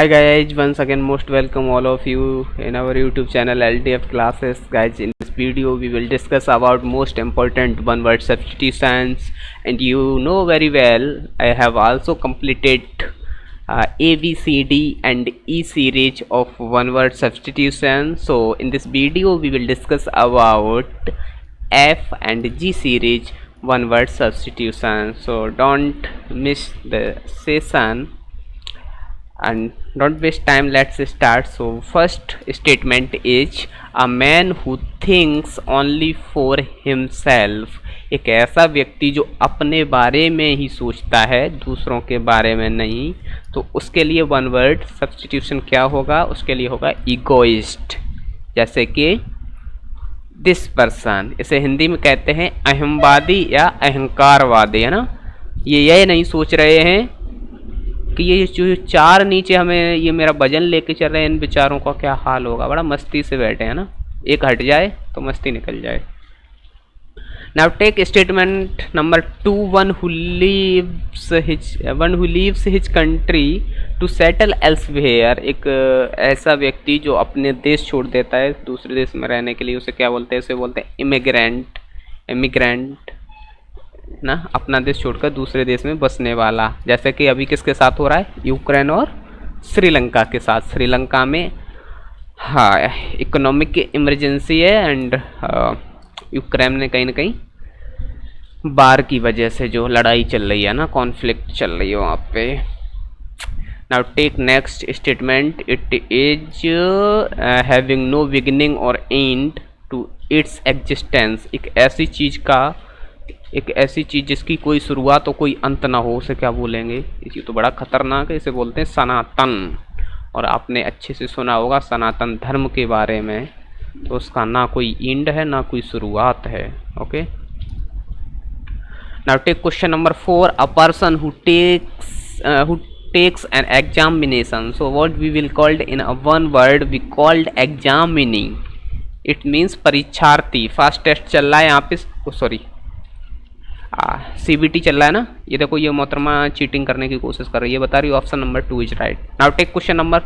Hi guys, once again most welcome all of you in our YouTube channel LDF classes. Guys, in this video we will discuss about most important one word substitutions, and you know very well I have also completed A, B, C, D and E series of one word substitution. So in this video we will discuss about F and G series one word substitution. So don't miss the session and don't waste time. Let's start. So first statement is a man who thinks only for himself. एक ऐसा व्यक्ति जो अपने बारे में ही सोचता है, दूसरों के बारे में नहीं। तो उसके लिए वन वर्ड सब्स्टिट्यूशन क्या होगा? उसके लिए होगा इगोइस्ट। जैसे कि दिस पर्सन, इसे हिंदी में कहते हैं अहमवादी या अहंकारवादी, है ना। ये नहीं सोच रहे हैं कि ये जो चार नीचे हमें ये मेरा वजन लेके चल रहे हैं, इन बेचारों का क्या हाल होगा। बड़ा मस्ती से बैठे हैं ना, एक हट जाए तो मस्ती निकल जाए। Now take statement number 2, one who leaves his country to settle elsewhere. एक ऐसा व्यक्ति जो अपने देश छोड़ देता है दूसरे देश में रहने के लिए, उसे क्या बोलते हैं? उसे बोलते हैं इमिग्रेंट ना, अपना देश छोड़कर दूसरे देश में बसने वाला। जैसे कि अभी किसके साथ हो रहा है? यूक्रेन और श्रीलंका के साथ। श्रीलंका में इकोनॉमिक इमरजेंसी है एंड यूक्रेन में कहीं ना कहीं बार की वजह से जो लड़ाई चल रही है ना, कॉन्फ्लिक्ट चल रही है वहाँ पे। Now take next statement, it is having no beginning और एंड टू इट्स एग्जिस्टेंस। एक ऐसी चीज़ जिसकी कोई शुरुआत और कोई अंत ना हो, उसे क्या बोलेंगे? इसी तो बड़ा खतरनाक है, इसे बोलते हैं सनातन। और आपने अच्छे से सुना होगा सनातन धर्म के बारे में, तो उसका ना कोई एंड है ना कोई शुरुआत है। Okay, now take question number 4, a person who takes an examination. So what we will called in a one word, we called examining. It means परीक्षार्थी। फर्स्ट टेस्ट चल रहा है यहाँ पे, सॉरी CBT चल रहा है ना। ये देखो, ये मोहतरमा चीटिंग करने की कोशिश कर रही है, बता रही है option number 2 is right. Now take question number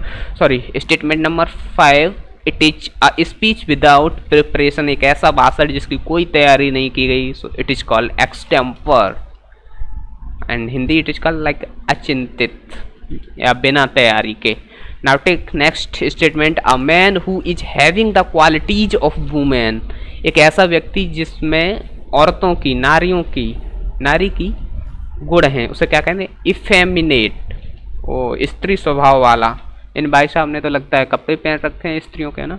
statement number 5, it is a speech without preparation. एक ऐसा भाषण जिसकी कोई तैयारी नहीं की गई, so it is called extempore. And Hindi it is called like अचिंतित या बिना तैयारी के। Now take next statement, a man who is having the qualities of women. एक ऐसा व्यक्ति जिसमें औरतों की, नारी की गुण हैं, उसे क्या कहते हैं? इफेमिनेट, ओ स्त्री स्वभाव वाला। इन भाई साहब ने तो लगता है कपड़े पहन रखे हैं स्त्रियों के ना,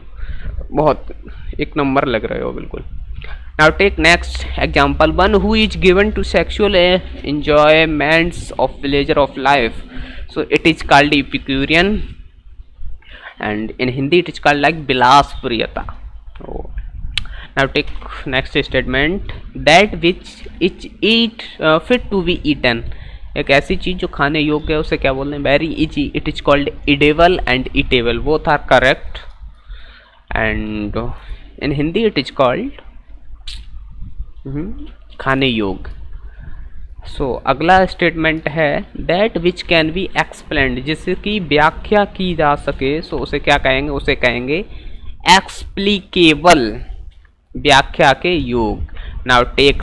बहुत एक नंबर लग रहे हो बिल्कुल। Now take next example, one who is given to sexual enjoyments of pleasure of life. So it is called epicurean and in Hindi it is called like विलास प्रियता। Now take next statement, that which is fit to be eaten। एक ऐसी चीज़ जो खाने योग्य है, उसे क्या बोलते हैं? Very easy, it is called edible and eatable, both are correct and in Hindi it is called खाने योग्य। सो अगला स्टेटमेंट है that which can be explained, जिसकी व्याख्या की जा सके। सो उसे क्या कहेंगे? उसे कहेंगे एक्सप्लिकेबल, व्याख्या के योग। Now take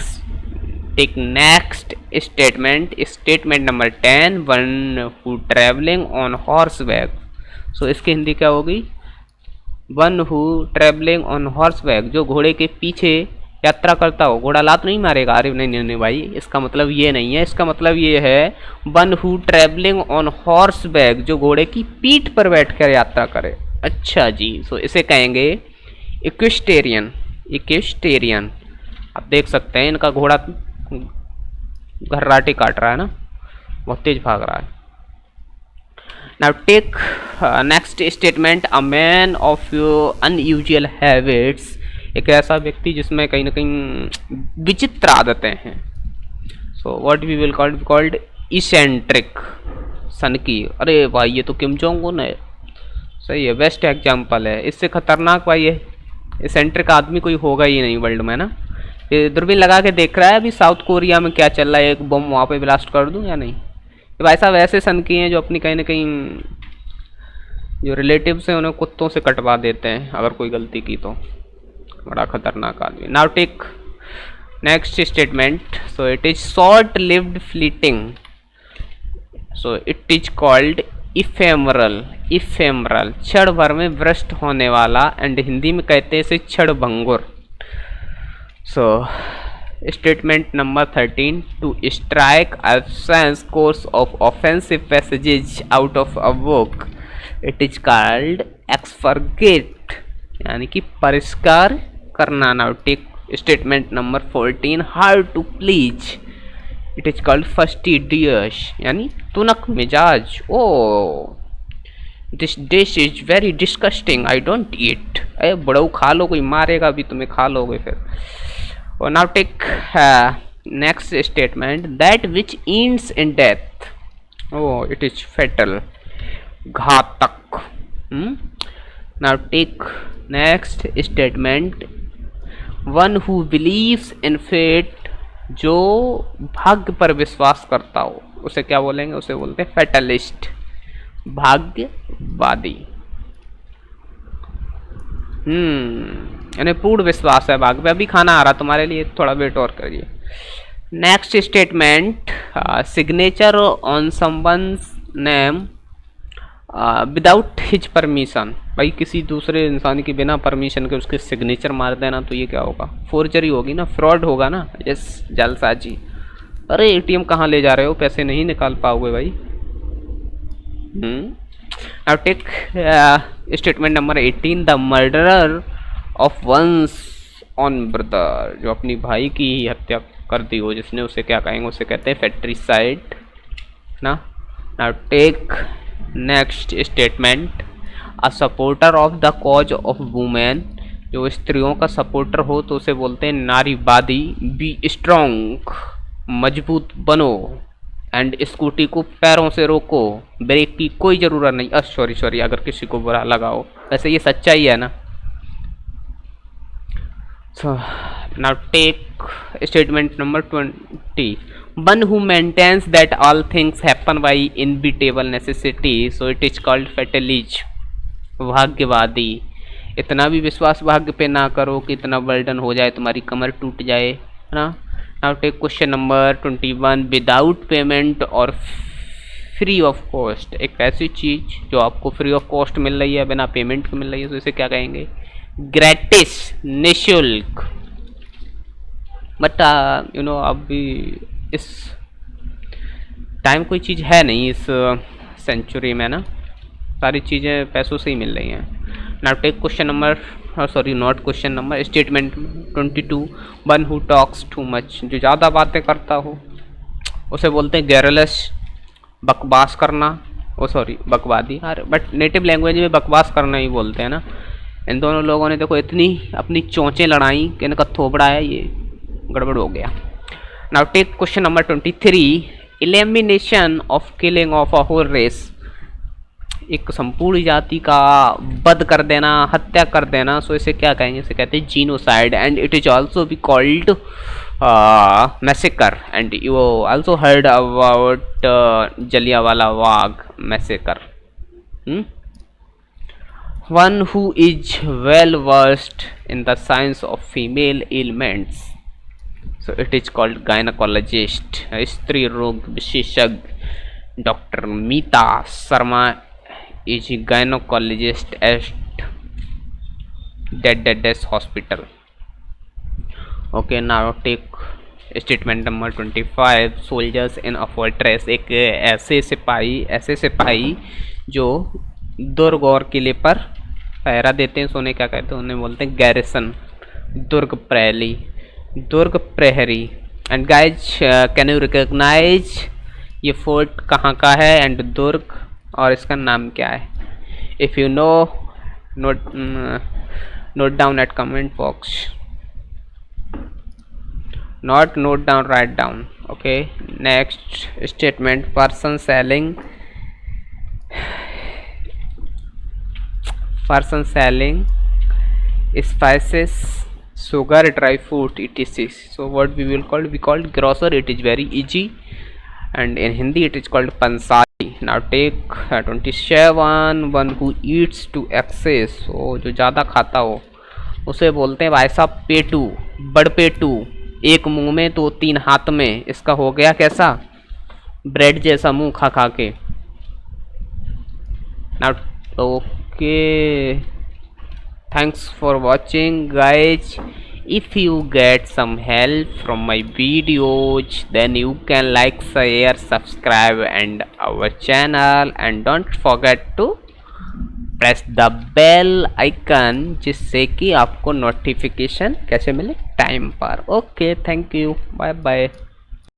next statement number 10, one who travelling on horseback. So इसकी हिंदी क्या होगी? One who travelling on horseback, जो घोड़े के पीछे यात्रा करता हो। घोड़ा लात नहीं मारेगा? अरे नहीं भाई, इसका मतलब ये नहीं है। इसका मतलब ये है one who travelling on horseback, जो घोड़े की पीठ पर बैठकर यात्रा करे। अच्छा जी, सो इसे कहेंगे इक्वेस्टेरियन। आप देख सकते हैं इनका घोड़ा घर्राटे काट रहा है ना, बहुत तेज भाग रहा है। Now take next statement, a man of unusual habits. एक ऐसा व्यक्ति जिसमें कहीं ना कहीं विचित्र आदतें हैं। So what we will called eccentric, सनकी। अरे भाई ये तो किम जोंग उन है, सही है, बेस्ट एग्जाम्पल है। इससे खतरनाक भाई है इसेंट्रिक आदमी कोई होगा ही नहीं वर्ल्ड में ना। ये दूरबीन लगा के देख रहा है अभी साउथ कोरिया में क्या चल रहा है, एक बम वहाँ पे ब्लास्ट कर दूं या नहीं। ये भाई साहब ऐसे सन की हैं जो अपनी कहीं ना कहीं जो रिलेटिव्स हैं उन्हें कुत्तों से कटवा देते हैं अगर कोई गलती की तो, बड़ा खतरनाक आदमी। Now take next statement, so it is short lived fleeting, so it is called ephemeral. Ephemeral क्षण भर में भ्रष्ट होने वाला, एंड हिंदी में कहते हैं इसे क्षण भंगुर। So statement number 13, to strike absence course of offensive passages out of a book, it is called expurgate, यानी कि परिष्कार करना। Now take statement number 14, hard to please, it is called fastidious, यानी तुनक मिजाज। Oh this dish is very disgusting, I don't eat. अरे बड़ो खा लो, कोई मारेगा भी तुम्हें, खा लोगे फिर। और now take next statement, that which ends in death, oh it is fatal, घातक। Now take next statement, one who believes in fate, जो भाग्य पर विश्वास करता हो उसे क्या बोलेंगे, उसे बोलते हैं फेटलिस्ट, भाग्यवादी। यानी पूर्ण विश्वास है भाग्य पे। अभी खाना आ रहा तुम्हारे लिए, थोड़ा वेट और करिए। Next statement, signature on someone's name without his permission, भाई किसी दूसरे इंसान के बिना परमिशन के उसके सिग्नेचर मार देना तो ये क्या होगा, फोर्जरी होगी ना, फ्रॉड होगा ना। यस, जालसाजी। अरे एटीएम कहाँ ले जा रहे हो, पैसे नहीं निकाल पाओगे भाई। Now take statement number 18, the murderer of one's own brother, जो अपनी भाई की ही हत्या कर दी हो जिसने, उसे क्या कहेंगे, उसे कहते हैं फैट्रिसाइड ना। Now take next statement, a supporter of the cause of women, जो स्त्रियों का सपोर्टर हो तो उसे बोलते हैं नारीवादी। बी स्ट्रॉन्ग, मजबूत बनो, एंड स्कूटी को पैरों से रोको, ब्रेक की कोई ज़रूरत नहीं। सॉरी अगर किसी को बुरा लगा हो, वैसे ये सच्चाई है ना। So now take statement number 20, one who maintains that all things happen by inevitable necessity, so it is called fatalist, भाग्यवादी। इतना भी विश्वास भाग्य पे ना करो कि इतना बर्डन हो जाए तुम्हारी कमर टूट जाए, है ना। Now take question number 21, without payment और फ्री ऑफ कॉस्ट, एक ऐसी चीज़ जो आपको फ्री ऑफ कॉस्ट मिल रही है, बिना पेमेंट के मिल रही है, तो इसे क्या कहेंगे, ग्रेटिस, निःशुल्क। बट यू नो अभी इस टाइम कोई चीज़ है नहीं इस सेंचुरी में ना, सारी चीज़ें पैसों से ही मिल रही हैं। Now take question number, sorry not question number, statement 22, one who talks too much, जो ज़्यादा बातें करता हो उसे बोलते हैं गैरलेस, बकवास करना। ओ सॉरी बकवादी, अरे बट नेटिव लैंग्वेज में बकवास करना ही बोलते हैं ना। इन दोनों लोगों ने देखो इतनी अपनी चोंचें लड़ाई कि इनका थोबड़ा है, ये गड़बड़ हो गया। Now take question number 23, elimination of killing of a whole race, एक संपूर्ण जाति का वध कर देना, हत्या कर देना, सो इसे क्या कहेंगे, इसे कहते हैं genocide, and it is also be called massacre, and you also heard about Jallianwala Bagh massacre. One who is well versed in the science of female elements, so it is called gynaecologist, स्त्री रोग विशेषज्ञ। Doctor Meeta Sharma is a gynecologist at Dead Hospital. Okay, now take statement number 25, soldiers in a fortress, एक ऐसे सिपाही जो दुर्ग और किले पर पहरा देते हैं, सोने क्या कहते हैं, उन्हें बोलते हैं गैरिसन, दुर्ग प्रहरी। And guys can you recognise ये फोर्ट कहाँ का है एंड दुर्ग और इसका नाम क्या है? If you know note down at comment box, not note down, write down. Okay, next statement, person selling spices, sugar, dry fruit, etc. So what we called grocer, it is very easy, and in Hindi it is called pansari. Now take 27 one who eats to excess, वो जो ज़्यादा खाता हो उसे बोलते हैं भाई साहब पेटू, बड़ पेटू, एक मुंह में तो 3 हाथ में। इसका हो गया कैसा, ब्रेड जैसा मुंह खा खा के। Now okay, thanks for watching guys. If you get some help from my videos, then you can like, share, subscribe and our channel, and don't forget to press the bell icon, जिससे कि आपको notification कैसे मिले, time पर। Okay, thank you, bye bye.